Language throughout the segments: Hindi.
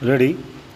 Ready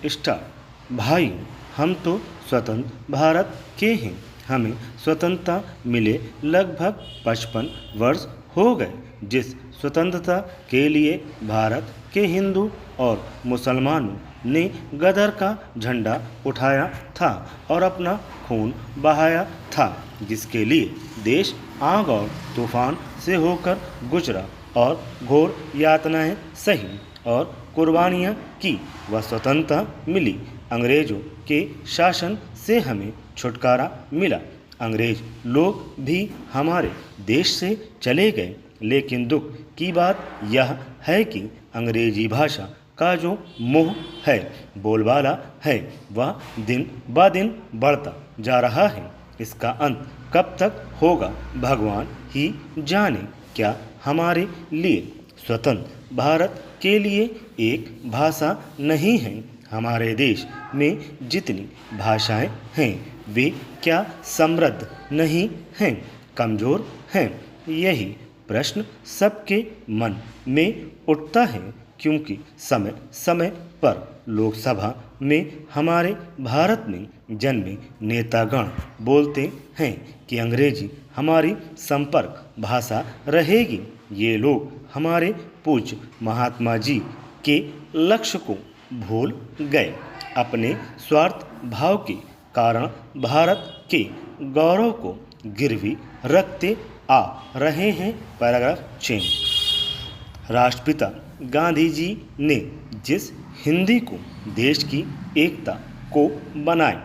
start. भाइयों, हम तो स्वतंत्र भारत के हैं। हमें स्वतंत्रता मिले लगभग 55 वर्ष हो गए। जिस स्वतंत्रता के लिए भारत के हिंदू और मुसलमानों ने गदर का झंडा उठाया था और अपना खून बहाया था, जिसके लिए देश आग और तूफान से होकर गुजरा और घोर यातनाएं सही और कुर्बानियाँ की, वह स्वतंत्रता मिली। अंग्रेज़ों के शासन से हमें छुटकारा मिला। अंग्रेज लोग भी हमारे देश से चले गए, लेकिन दुख की बात यह है कि अंग्रेजी भाषा का जो मोह है, बोलबाला है, वह दिन ब दिन बढ़ता जा रहा है। इसका अंत कब तक होगा, भगवान ही जाने। क्या हमारे लिए स्वतंत्र भारत के लिए एक भाषा नहीं है? हमारे देश में जितनी भाषाएं हैं, वे क्या समृद्ध नहीं हैं, कमज़ोर हैं? यही प्रश्न सबके मन में उठता है, क्योंकि समय समय पर लोकसभा में हमारे भारत में जन्मे नेतागण बोलते हैं कि अंग्रेजी हमारी संपर्क भाषा रहेगी। ये लोग हमारे पूज्य महात्मा जी के लक्ष्य को भूल गए। अपने स्वार्थ भाव के कारण भारत के गौरव को गिरवी रखते आ रहे हैं। पैराग्राफ 6। राष्ट्रपिता गांधी जी ने जिस हिंदी को देश की एकता को बनाए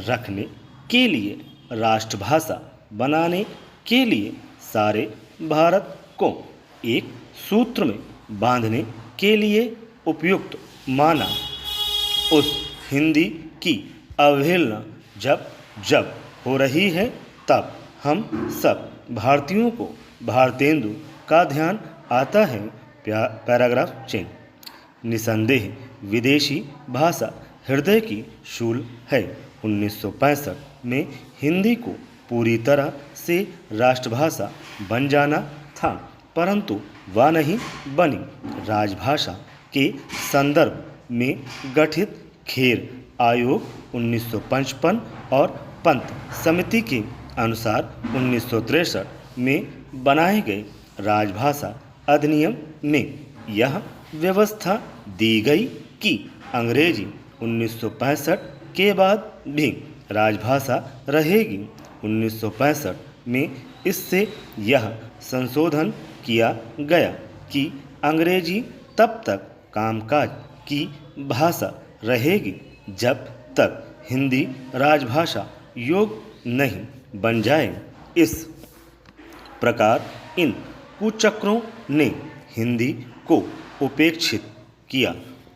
रखने के लिए, राष्ट्रभाषा बनाने के लिए, सारे भारत को एक सूत्र में बांधने के लिए उपयुक्त माना, उस हिंदी की अवहेलना जब जब हो रही है, तब हम सब भारतीयों को भारतेंदु का ध्यान आता है। पैराग्राफ 6। निसंदेह विदेशी भाषा हृदय की शूल है। 1965 में हिंदी को पूरी तरह से राष्ट्रभाषा बन जाना था, परंतु वह नहीं बनी। राजभाषा के संदर्भ में गठित खेर आयोग 1955 और पंत समिति के अनुसार 1963 में बनाए गए राजभाषा अधिनियम में यह व्यवस्था दी गई कि अंग्रेजी 1965 के बाद भी राजभाषा रहेगी। 1965 में इससे यह संशोधन किया गया कि अंग्रेजी तब तक कामकाज की भाषा रहेगी जब तक हिंदी राजभाषा योग्य नहीं बन जाए। इस प्रकार इन कुचक्रों ने हिंदी को उपेक्षित किया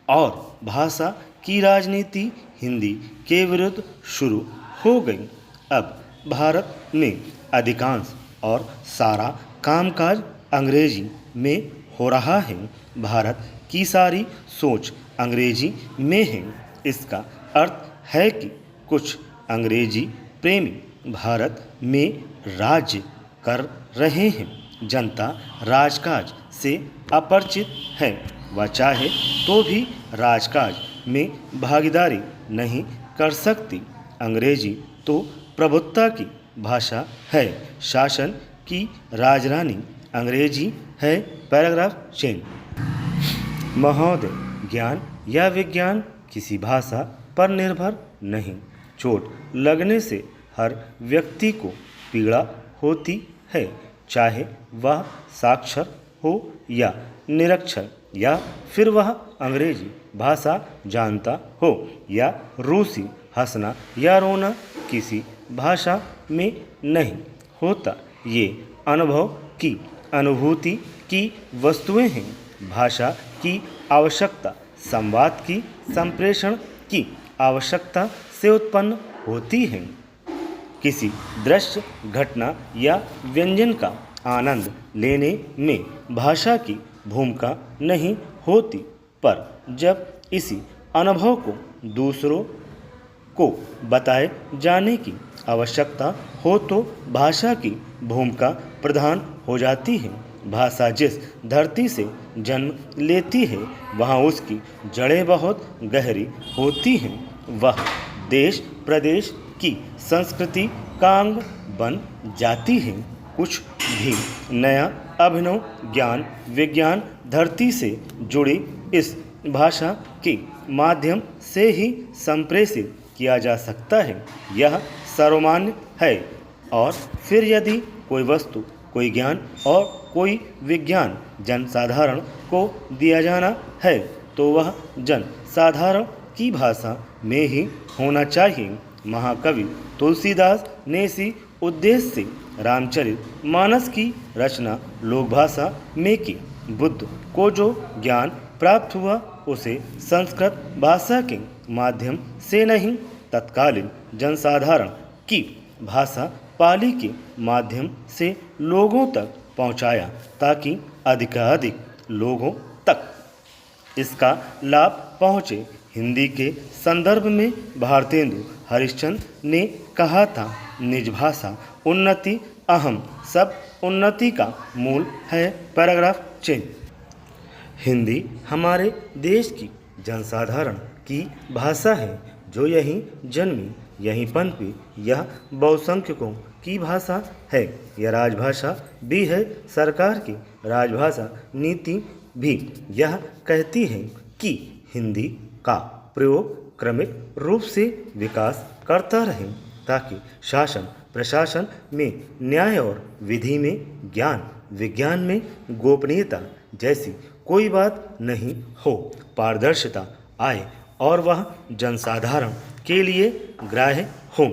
और भाषा की राजनीति हिंदी के विरुद्ध शुरू हो गई। अब भारत में अधिकांश और सारा कामकाज अंग्रेजी में हो रहा है। भारत की सारी सोच अंग्रेजी में है। इसका अर्थ है कि कुछ अंग्रेजी प्रेमी भारत में राज्य कर रहे हैं। जनता राजकाज से अपरिचित है, वह चाहे तो भी राजकाज में भागीदारी नहीं कर सकती। अंग्रेजी तो प्रभुत्व की भाषा है, शासन की राजरानी अंग्रेजी है। पैराग्राफ 6। महोदय, ज्ञान या विज्ञान किसी भाषा पर निर्भर नहीं। चोट लगने से हर व्यक्ति को पीड़ा होती है, चाहे वह साक्षर हो या निरक्षर, या फिर वह अंग्रेजी भाषा जानता हो या रूसी। हंसना या रोना किसी भाषा में नहीं होता। ये अनुभव की अनुभूति की वस्तुएं हैं। भाषा की आवश्यकता संवाद की संप्रेषण की आवश्यकता से उत्पन्न होती है। किसी दृश्य, घटना या व्यंजन का आनंद लेने में भाषा की भूमिका नहीं होती, पर जब इसी अनुभव को दूसरों को बताए जाने की आवश्यकता हो तो भाषा की भूमिका प्रधान हो जाती है। भाषा जिस धरती से जन्म लेती है वहाँ उसकी जड़ें बहुत गहरी होती हैं। वह देश प्रदेश की संस्कृति का अंग बन जाती है। कुछ भी नया अभिनव ज्ञान विज्ञान धरती से जुड़ी इस भाषा के माध्यम से ही संप्रेषित किया जा सकता है। यह सर्वमान्य है और फिर यदि कोई वस्तु कोई ज्ञान और कोई विज्ञान जनसाधारण को दिया जाना है तो वह जनसाधारण की भाषा में ही होना चाहिए। महाकवि तुलसीदास ने इसी उद्देश्य से रामचरित मानस की रचना लोक भाषा में की। बुद्ध को जो ज्ञान प्राप्त हुआ उसे संस्कृत भाषा के माध्यम से नहीं तत्कालीन जनसाधारण की भाषा पाली के माध्यम से लोगों तक पहुंचाया ताकि अधिकाधिक लोगों तक इसका लाभ पहुंचे। हिंदी के संदर्भ में भारतेंदु हरिश्चंद्र ने कहा था, निज भाषा उन्नति अहम सब उन्नति का मूल है। Paragraph change. हिंदी हमारे देश की जनसाधारण की भाषा है जो यहीं जन्मी यहीं पनपी। यह बहुसंख्यकों की भाषा है। यह राजभाषा भी है। सरकार की राजभाषा नीति भी यह कहती है कि हिंदी का प्रयोग क्रमिक रूप से विकास करता रहे ताकि शासन प्रशासन में न्याय और विधि में ज्ञान विज्ञान में गोपनीयता जैसी कोई बात नहीं हो, पारदर्शिता आए और वह जनसाधारण के लिए ग्राह्य हो।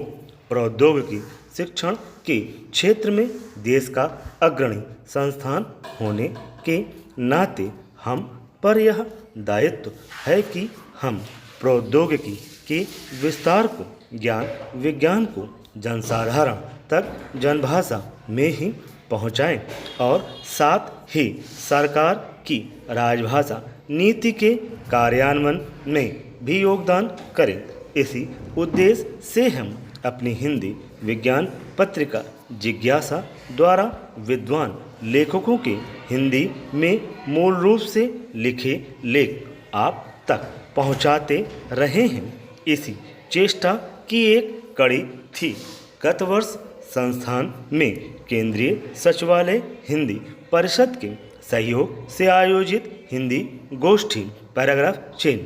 प्रौद्योगिकी शिक्षण के क्षेत्र में देश का अग्रणी संस्थान होने के नाते हम पर यह दायित्व है कि हम प्रौद्योगिकी के विस्तार को ज्ञान विज्ञान को जनसाधारण तक जनभाषा में ही पहुँचाएं और साथ ही सरकार की राजभाषा नीति के कार्यान्वयन में भी योगदान करें। इसी उद्देश्य से हम अपनी हिंदी विज्ञान पत्रिका जिज्ञासा द्वारा विद्वान लेखकों के हिंदी में मूल रूप से लिखे लेख आप तक पहुंचाते रहे हैं। इसी चेष्टा की एक कड़ी थी गत वर्ष संस्थान में केंद्रीय सचिवालय हिंदी परिषद के सहयोग से आयोजित हिंदी गोष्ठी। Paragraph chain.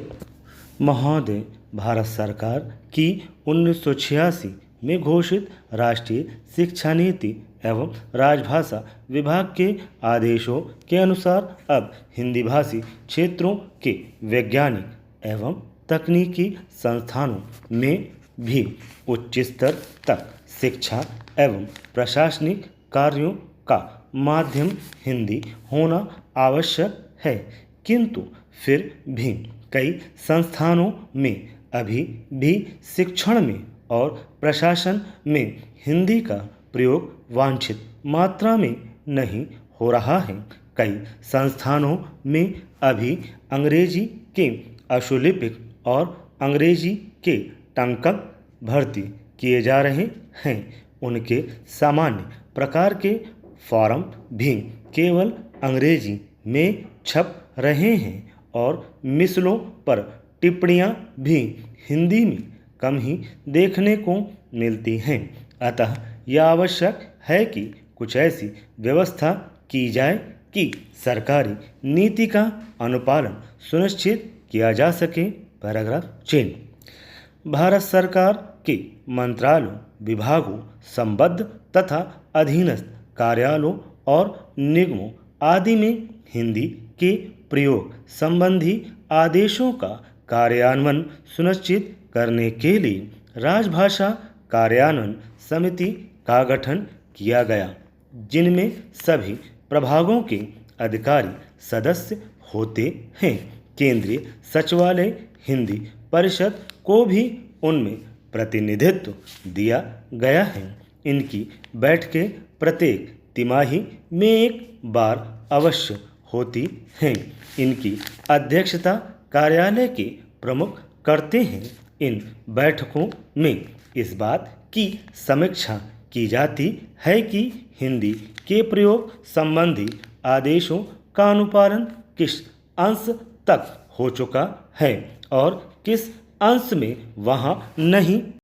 महोदय, भारत सरकार की 1986 में घोषित राष्ट्रीय शिक्षा नीति एवं राजभाषा विभाग के आदेशों के अनुसार अब हिंदी भाषी क्षेत्रों के वैज्ञानिक एवं तकनीकी संस्थानों में भी उच्च स्तर तक शिक्षा एवं प्रशासनिक कार्यों का माध्यम हिंदी होना आवश्यक है। किंतु फिर भी कई संस्थानों में अभी भी शिक्षण में और प्रशासन में हिंदी का प्रयोग वांछित मात्रा में नहीं हो रहा है। कई संस्थानों में अभी अंग्रेजी के अशुलिपिक और अंग्रेजी के टंकक भर्ती किए जा रहे हैं। उनके सामान्य प्रकार के फॉर्म भी केवल अंग्रेजी में छप रहे हैं और मिसलों पर टिप्पणियां भी हिंदी में कम ही देखने को मिलती हैं। अतः यह आवश्यक है कि कुछ ऐसी व्यवस्था की जाए कि सरकारी नीति का अनुपालन सुनिश्चित किया जा सके। Paragraph chain. भारत सरकार के मंत्रालयों विभागों संबद्ध तथा अधीनस्थ कार्यालयों और निगमों आदि में हिंदी के प्रयोग संबंधी आदेशों का कार्यान्वयन सुनिश्चित करने के लिए राजभाषा कार्यान्वयन समिति का गठन किया गया, जिनमें सभी प्रभागों के अधिकारी सदस्य होते हैं। केंद्रीय सचिवालय हिंदी परिषद को भी उनमें प्रतिनिधित्व दिया गया है। इनकी बैठकें प्रत्येक तिमाही में एक बार अवश्य होती हैं। इनकी अध्यक्षता कार्यालय के प्रमुख करते हैं। इन बैठकों में इस बात की समीक्षा की जाती है कि हिंदी के प्रयोग संबंधी आदेशों का अनुपालन किस अंश तक हो चुका है और किस अंश में वहाँ नहीं